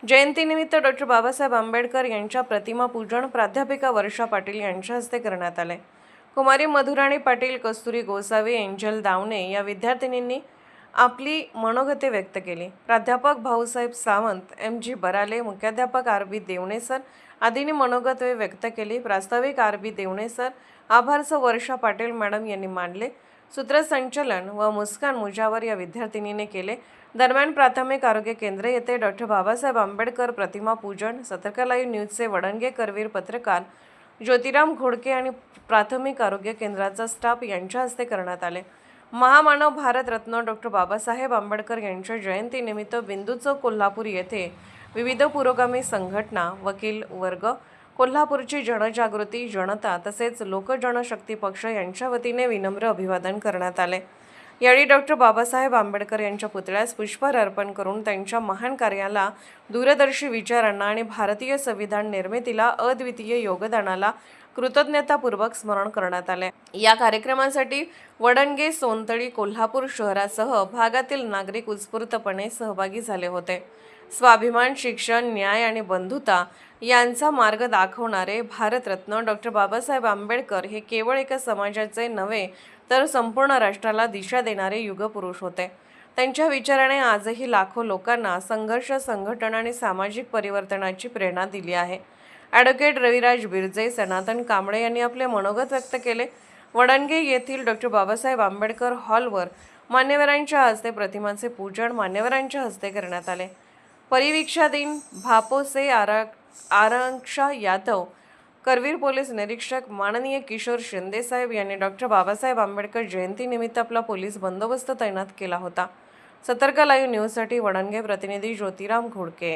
जयंतीनिमित्त डॉक्टर बाबासाहेब आंबेडकर यांच्या प्रतिमा पूजन प्राध्यापिका वर्षा पाटील यांच्या हस्ते करण्यात आले। कुमारी मधुराणी पाटील, कस्तुरी गोसावी, एंजल दावणे या विद्यार्थिनींनी आपली मनोगते व्यक्त केली। प्राध्यापक भाऊसाहेब सावंत, एम.जी. बराले, मुख्याध्यापक आर.बी. देवणे सर आदींनी मनोगते व्यक्त केली। प्रास्ताविक आर.बी. देवणे सर, आभार वर्षा पाटील मॅडम यांनी मांडले। सूत्रसंचालन व मुस्कान मुजावर या विद्यार्थिनीने केले। दरम्यान प्राथमिक आरोग्य केंद्र येथे डॉक्टर बाबासाहेब आंबेडकर प्रतिमा पूजन सतर्क लाईव्ह न्यूजचे वडणगे करवीर पत्रकार ज्योतिराम घोडके आणि प्राथमिक आरोग्य केंद्राचा स्टाफ यांच्या हस्ते करण्यात आले। महामानव भारतरत्न डॉक्टर बाबासाहेब आंबेडकर यांच्या जयंतीनिमित्त बिंदू चौक कोल्हापूर येथे विविध पुरोगामी संघटना, वकील वर्ग, कोल्हापूरची जनजागृती जनता तसेच लोकजनशक्ती पक्ष यांच्या वतीने विनम्र अभिवादन करण्यात आले। यावेळी डॉक्टर बाबासाहेब आंबेडकर यांच्या पुतळ्यास पुष्पहार अर्पण करून त्यांच्या महान कार्याला, दूरदर्शी विचारांना आणि भारतीय संविधान निर्मितीला अद्वितीय योगदानाला कृतज्ञतापूर्वक स्मरण करण्यात आले। या कार्यक्रमासाठी वडणगे, सोनतळी, कोल्हापूर शहरासह भागातील नागरिक उत्स्फूर्तपणे सहभागी झाले होते। स्वाभिमान, शिक्षण, न्याय आणि बंधुता यांचा मार्ग दाखवणारे भारतरत्न डॉक्टर बाबासाहेब आंबेडकर हे केवळ एका समाजाचे नव्हे तर संपूर्ण राष्ट्राला दिशा देणारे युगपुरुष होते। त्यांच्या विचाराने आजही लाखो लोकांना संघर्ष, संघटन आणि सामाजिक परिवर्तनाची प्रेरणा दिली आहे। ॲडव्होकेट रविराज बिरजे, सनातन कांबळे यांनी आपले मनोगत व्यक्त केले। वडणगे येथील डॉक्टर बाबासाहेब आंबेडकर हॉलवर मान्यवरांच्या हस्ते प्रतिमांचे पूजन मान्यवरांच्या हस्ते करण्यात आले। परिवीक्षाधीन भापोसे आरक्षा यादव, करवीर पोलीस निरीक्षक माननीय किशोर शिंदे साहेब यांनी डॉक्टर बाबासाहेब आंबेडकर जयंतीनिमित्त आपला पोलीस बंदोबस्त तैनात केला होता। सतर्क लाईव्ह न्यूजसाठी वडणगे प्रतिनिधी ज्योतिराम घोडके।